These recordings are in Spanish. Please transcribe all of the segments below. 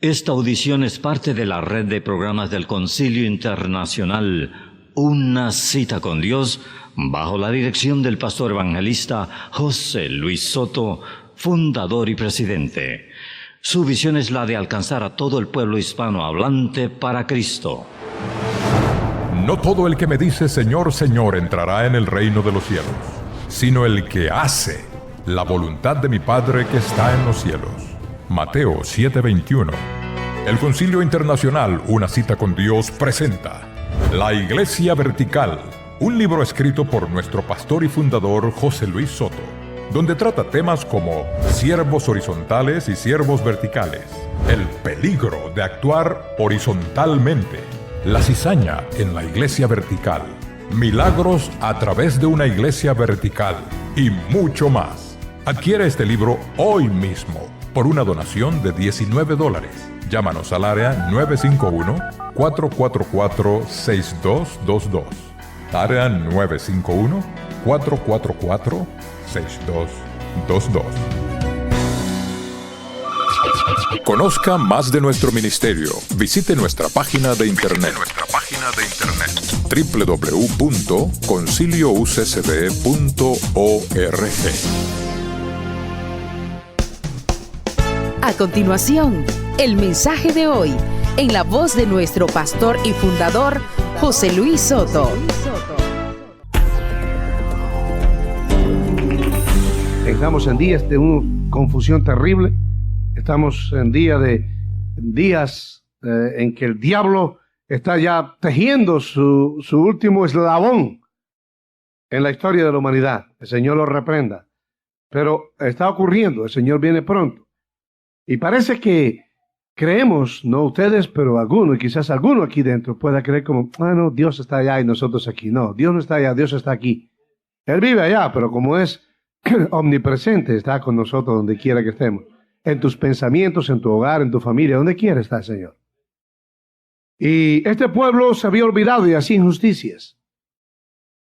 Esta audición es parte de la red de programas del Concilio Internacional Una Cita con Dios, bajo la dirección del pastor evangelista José Luis Soto, fundador y presidente. Su visión es la de alcanzar a todo el pueblo hispanohablante para Cristo. No todo el que me dice Señor, Señor entrará en el reino de los cielos, sino el que hace la voluntad de mi Padre que está en los cielos. Mateo 7:21. El Concilio Internacional Una Cita con Dios presenta La Iglesia Vertical, un libro escrito por nuestro pastor y fundador José Luis Soto, donde trata temas como siervos horizontales y siervos verticales, el peligro de actuar horizontalmente, la cizaña en la iglesia vertical, milagros a través de una iglesia vertical y mucho más. Adquiere este libro hoy mismo por una donación de $19. Llámanos al área 951-444-6222. Área 951-444-6222. Conozca más de nuestro ministerio. Visite nuestra página de internet. www.conciliouccd.org. A continuación, el mensaje de hoy, en la voz de nuestro pastor y fundador, José Luis Soto. Estamos en días de una confusión terrible. Estamos en días en que el diablo está ya tejiendo su último eslabón en la historia de la humanidad. El Señor lo reprenda. Pero está ocurriendo, el Señor viene pronto. Y parece que creemos, no ustedes, pero algunos, y quizás alguno aquí dentro pueda creer como, no, Dios está allá y nosotros aquí. No, Dios no está allá, Dios está aquí. Él vive allá, pero como es omnipresente, está con nosotros donde quiera que estemos. En tus pensamientos, en tu hogar, en tu familia, donde quiera está el Señor. Y este pueblo se había olvidado y hacía injusticias.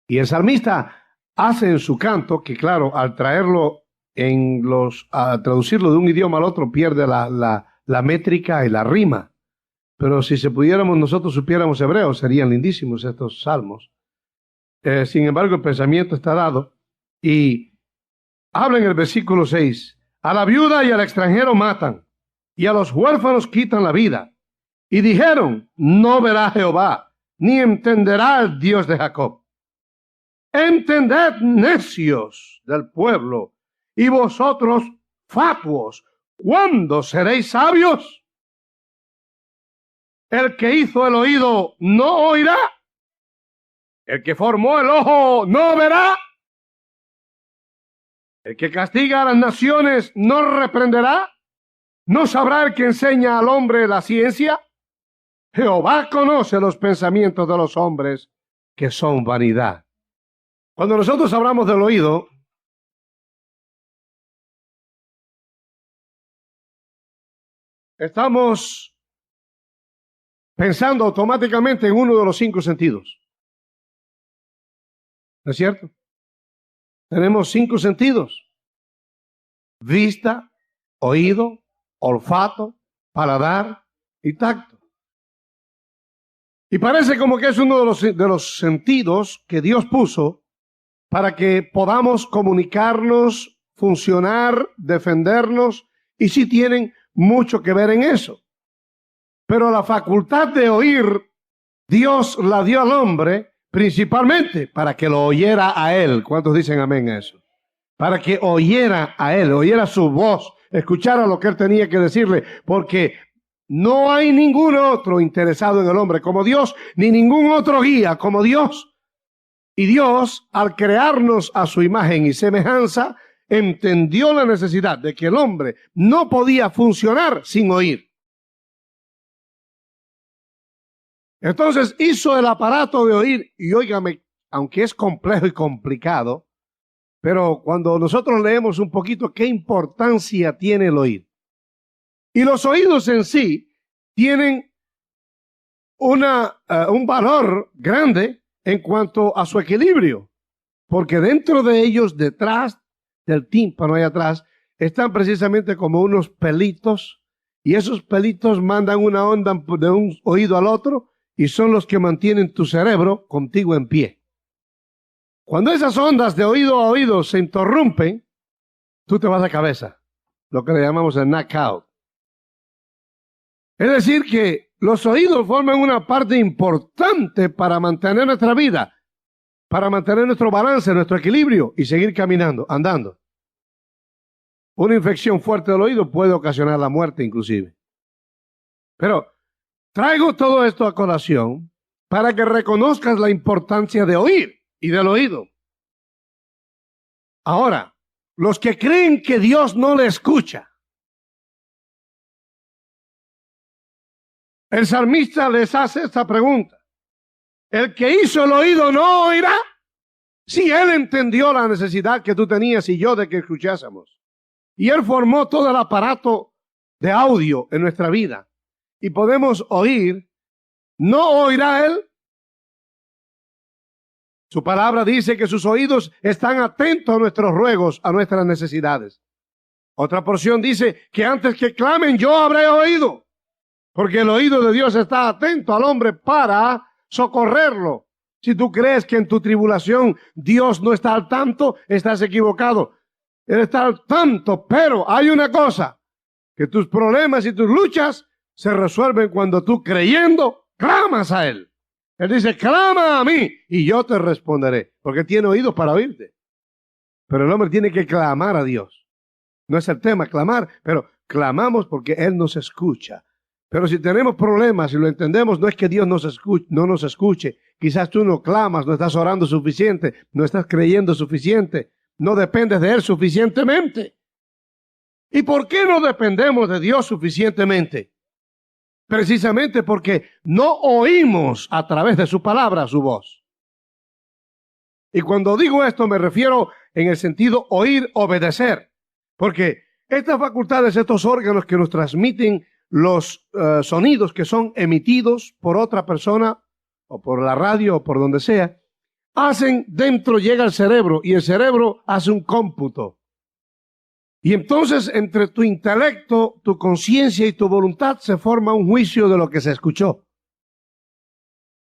Y el salmista hace en su canto, que claro, al traerlo a traducirlo de un idioma al otro, pierde la métrica y la rima. Pero si nosotros supiéramos hebreo, serían lindísimos estos salmos. Sin embargo, el pensamiento está dado y habla en el versículo 6. A la viuda y al extranjero matan, y a los huérfanos quitan la vida. Y dijeron, no verá Jehová, ni entenderá el Dios de Jacob. Entended, necios del pueblo, y vosotros, fatuos, ¿cuándo seréis sabios? El que hizo el oído no oirá. El que formó el ojo no verá. El que castiga a las naciones no reprenderá. ¿No sabrá el que enseña al hombre la ciencia? Jehová conoce los pensamientos de los hombres, que son vanidad. Cuando nosotros hablamos del oído, estamos pensando automáticamente en uno de los 5 sentidos. ¿No es cierto? Tenemos 5 sentidos: vista, oído, olfato, paladar y tacto. Y parece como que es uno de los sentidos que Dios puso para que podamos comunicarnos, funcionar, defendernos, y sí tienen mucho que ver en eso. Pero la facultad de oír, Dios la dio al hombre principalmente para que lo oyera a él. ¿Cuántos dicen amén a eso? Para que oyera a él, oyera su voz, escuchara lo que él tenía que decirle, porque no hay ningún otro interesado en el hombre como Dios, ni ningún otro guía como Dios. Y Dios, al crearnos a su imagen y semejanza, entendió la necesidad de que el hombre no podía funcionar sin oír. Entonces hizo el aparato de oír, y óigame, aunque es complejo y complicado, pero cuando nosotros leemos un poquito qué importancia tiene el oír. Y los oídos en sí tienen un valor grande en cuanto a su equilibrio, porque dentro de ellos, detrás del tímpano, ahí atrás, están precisamente como unos pelitos y esos pelitos mandan una onda de un oído al otro y son los que mantienen tu cerebro contigo en pie. Cuando esas ondas de oído a oído se interrumpen, tú te vas de cabeza, lo que le llamamos el knockout. Es decir, que los oídos forman una parte importante para mantener nuestra vida, para mantener nuestro balance, nuestro equilibrio y seguir caminando, andando. Una infección fuerte del oído puede ocasionar la muerte inclusive. Pero traigo todo esto a colación para que reconozcas la importancia de oír y del oído. Ahora, los que creen que Dios no le escucha, el salmista les hace esta pregunta. ¿El que hizo el oído no oirá? Si él entendió la necesidad que tú tenías y yo de que escuchásemos. Y él formó todo el aparato de audio en nuestra vida. Y podemos oír. ¿No oirá él? Su palabra dice que sus oídos están atentos a nuestros ruegos, a nuestras necesidades. Otra porción dice que antes que clamen yo habré oído. Porque el oído de Dios está atento al hombre para socorrerlo. Si tú crees que en tu tribulación Dios no está al tanto, estás equivocado. Él está al tanto, pero hay una cosa, que tus problemas y tus luchas se resuelven cuando tú creyendo clamas a Él. Él dice, clama a mí y yo te responderé, porque tiene oídos para oírte. Pero el hombre tiene que clamar a Dios. No es el tema clamar, pero clamamos porque Él nos escucha. Pero si tenemos problemas y lo entendemos, no es que Dios no nos escuche. Quizás tú no clamas, no estás orando suficiente, no estás creyendo suficiente, no dependes de Él suficientemente. ¿Y por qué no dependemos de Dios suficientemente? Precisamente porque no oímos a través de su palabra su voz. Y cuando digo esto me refiero en el sentido oír, obedecer. Porque estas facultades, estos órganos que nos transmiten los sonidos que son emitidos por otra persona o por la radio o por donde sea, hacen dentro, llega al cerebro y el cerebro hace un cómputo. Y entonces entre tu intelecto, tu conciencia y tu voluntad se forma un juicio de lo que se escuchó.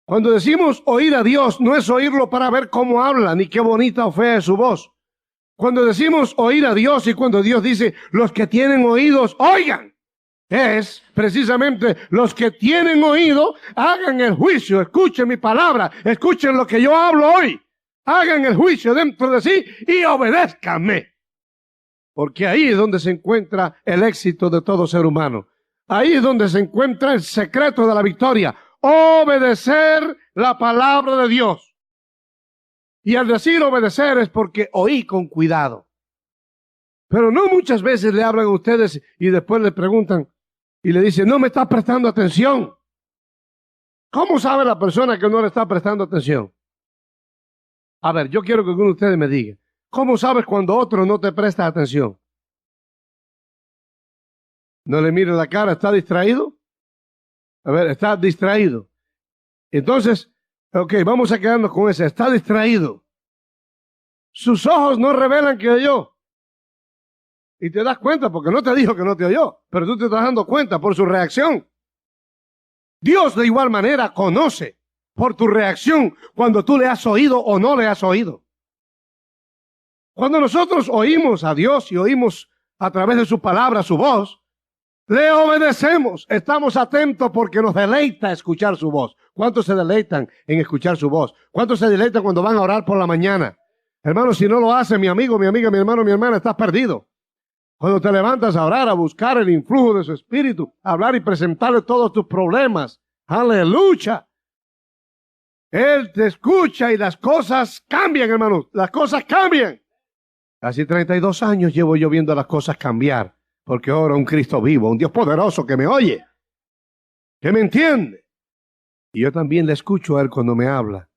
Cuando decimos oír a Dios, no es oírlo para ver cómo habla ni qué bonita o fea es su voz. Cuando decimos oír a Dios y cuando Dios dice los que tienen oídos, oigan. Es precisamente los que tienen oído, hagan el juicio, escuchen mi palabra, escuchen lo que yo hablo hoy, hagan el juicio dentro de sí y obedézcanme. Porque ahí es donde se encuentra el éxito de todo ser humano. Ahí es donde se encuentra el secreto de la victoria, obedecer la palabra de Dios. Y al decir obedecer es porque oí con cuidado. Pero no muchas veces le hablan a ustedes y después le preguntan y le dicen, no me está prestando atención. ¿Cómo sabe la persona que no le está prestando atención? A ver, yo quiero que alguno de ustedes me diga, ¿cómo sabes cuando otro no te presta atención? No le mire la cara, ¿está distraído? A ver, está distraído. Entonces, ok, vamos a quedarnos con ese, está distraído. Sus ojos no revelan que oyó. Y te das cuenta porque no te dijo que no te oyó, pero tú te estás dando cuenta por su reacción. Dios de igual manera conoce por tu reacción cuando tú le has oído o no le has oído. Cuando nosotros oímos a Dios y oímos a través de su palabra, su voz, le obedecemos, estamos atentos porque nos deleita escuchar su voz. ¿Cuántos se deleitan en escuchar su voz? ¿Cuántos se deleitan cuando van a orar por la mañana? Hermano, si no lo hace, mi amigo, mi amiga, mi hermano, mi hermana, estás perdido. Cuando te levantas a orar, a buscar el influjo de su espíritu, a hablar y presentarle todos tus problemas. ¡Aleluya! Él te escucha y las cosas cambian, hermano. Las cosas cambian. Casi 32 años llevo yo viendo las cosas cambiar. Porque oro a un Cristo vivo, un Dios poderoso que me oye, que me entiende. Y yo también le escucho a Él cuando me habla.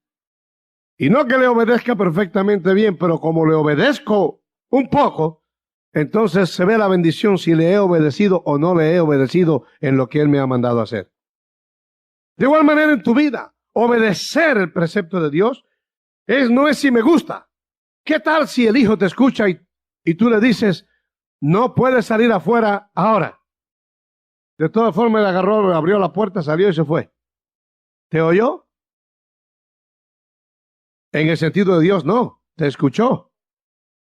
Y no que le obedezca perfectamente bien, pero como le obedezco un poco, entonces se ve la bendición si le he obedecido o no le he obedecido en lo que Él me ha mandado a hacer. De igual manera en tu vida, obedecer el precepto de Dios no es si me gusta. ¿Qué tal si el hijo te escucha y tú le dices, no puedes salir afuera ahora? De todas formas, él agarró, abrió la puerta, salió y se fue. ¿Te oyó? En el sentido de Dios, no. Te escuchó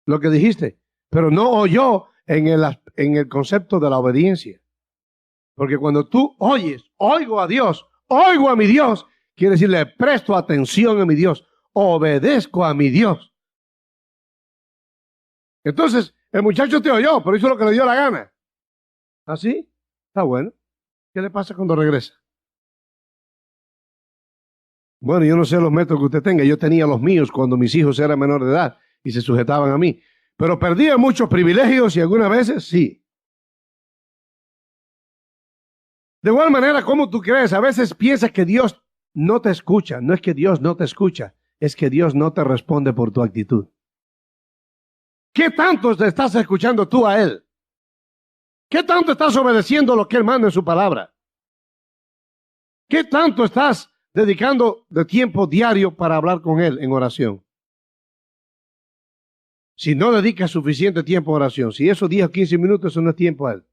lo que dijiste, pero no oyó en el concepto de la obediencia. Porque cuando tú oyes, oigo a Dios, oigo a mi Dios, quiere decir, le presto atención a mi Dios, obedezco a mi Dios. Entonces, el muchacho te oyó, pero hizo lo que le dio la gana. ¿Así? Está bueno. ¿Qué le pasa cuando regresa? Bueno, yo no sé los métodos que usted tenga. Yo tenía los míos cuando mis hijos eran menores de edad y se sujetaban a mí. Pero perdía muchos privilegios y algunas veces sí. De igual manera, ¿cómo tú crees? A veces piensas que Dios no te escucha. No es que Dios no te escucha, es que Dios no te responde por tu actitud. ¿Qué tanto te estás escuchando tú a Él? ¿Qué tanto estás obedeciendo lo que Él manda en su palabra? ¿Qué tanto estás dedicando de tiempo diario para hablar con Él en oración? Si no dedicas suficiente tiempo a oración, si esos 10 o 15 minutos, eso no es tiempo a Él.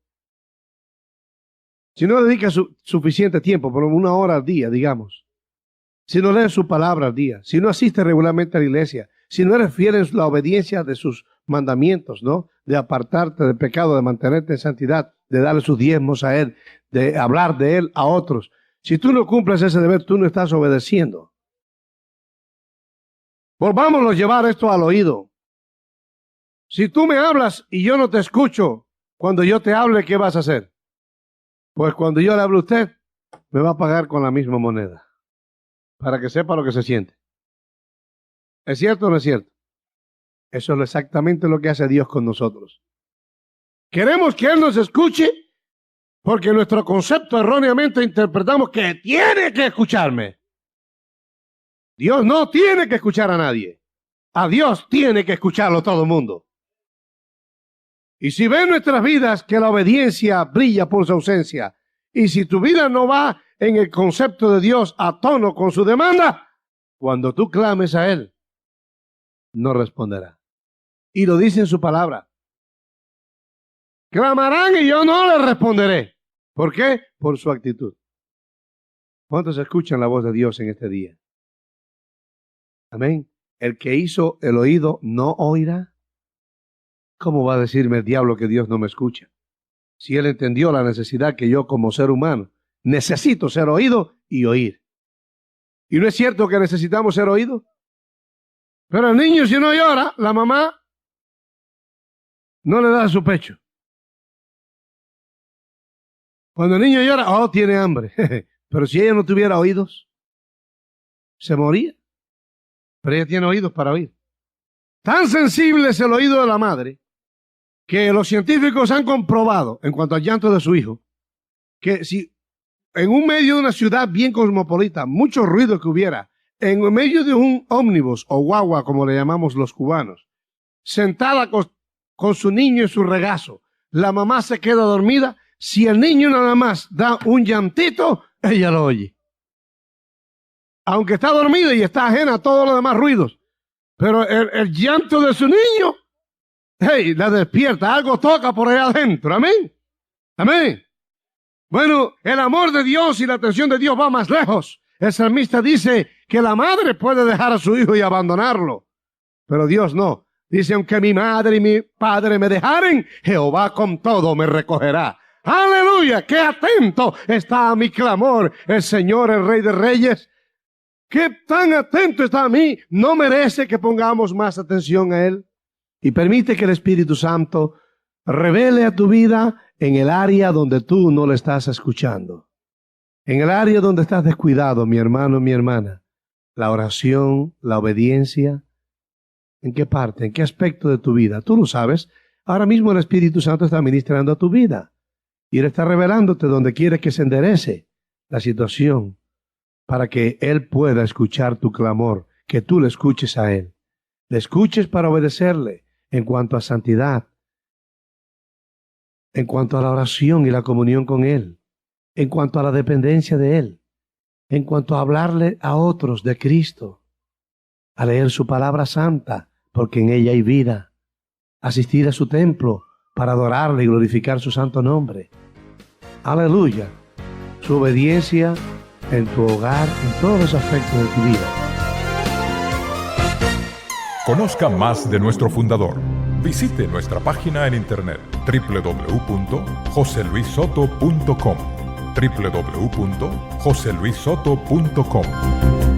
Si no dedicas suficiente tiempo, por 1 hora al día, digamos. Si no lees su palabra al día, si no asistes regularmente a la iglesia, si no eres fiel en la obediencia de sus mandamientos, ¿no? De apartarte del pecado, de mantenerte en santidad, de darle sus diezmos a Él, de hablar de Él a otros. Si tú no cumples ese deber, tú no estás obedeciendo. Volvámonos a llevar esto al oído. Si tú me hablas y yo no te escucho, cuando yo te hable, ¿qué vas a hacer? Pues cuando yo le hable a usted, me va a pagar con la misma moneda, para que sepa lo que se siente. ¿Es cierto o no es cierto? Eso es exactamente lo que hace Dios con nosotros. Queremos que Él nos escuche, porque nuestro concepto erróneamente interpretamos que tiene que escucharme. Dios no tiene que escuchar a nadie. A Dios tiene que escucharlo todo el mundo. Y si ven nuestras vidas que la obediencia brilla por su ausencia, y si tu vida no va en el concepto de Dios a tono con su demanda, cuando tú clames a Él, no responderá. Y lo dice en su palabra. Clamarán y yo no les responderé. ¿Por qué? Por su actitud. ¿Cuántos escuchan la voz de Dios en este día? Amén. El que hizo el oído no oirá. ¿Cómo va a decirme el diablo que Dios no me escucha? Si Él entendió la necesidad que yo como ser humano necesito ser oído y oír. ¿Y no es cierto que necesitamos ser oídos? Pero el niño, si no llora, la mamá no le da su pecho. Cuando el niño llora, oh, tiene hambre. Pero si ella no tuviera oídos, se moría. Pero ella tiene oídos para oír. Tan sensible es el oído de la madre que los científicos han comprobado, en cuanto al llanto de su hijo, que si en un medio de una ciudad bien cosmopolita, mucho ruido que hubiera, en medio de un ómnibus o guagua, como le llamamos los cubanos, sentada con su niño en su regazo, la mamá se queda dormida. Si el niño nada más da un llantito, ella lo oye. Aunque está dormida y está ajena a todos los demás ruidos. Pero el llanto de su niño, hey, la despierta. Algo toca por allá adentro. Amén. Amén. Bueno, el amor de Dios y la atención de Dios va más lejos. El salmista dice que la madre puede dejar a su hijo y abandonarlo. Pero Dios no. Dice, aunque mi madre y mi padre me dejaren, Jehová con todo me recogerá. ¡Aleluya! ¡Qué atento está a mi clamor el Señor, el Rey de Reyes! ¡Qué tan atento está a mí! ¿No merece que pongamos más atención a Él? Y permite que el Espíritu Santo revele a tu vida en el área donde tú no le estás escuchando. En el área donde estás descuidado, mi hermano, mi hermana. La oración, la obediencia. ¿En qué parte? ¿En qué aspecto de tu vida? Tú lo sabes. Ahora mismo el Espíritu Santo está ministrando a tu vida. Y Él está revelándote donde quiere que se enderece la situación para que Él pueda escuchar tu clamor, que tú le escuches a Él. Le escuches para obedecerle en cuanto a santidad, en cuanto a la oración y la comunión con Él, en cuanto a la dependencia de Él, en cuanto a hablarle a otros de Cristo, a leer su palabra santa, porque en ella hay vida, asistir a su templo para adorarle y glorificar su santo nombre. aleluya, su obediencia en tu hogar, en todos los aspectos de tu vida. Conozca más de nuestro fundador. Visite nuestra página en internet www.joseluissoto.com www.joseluissoto.com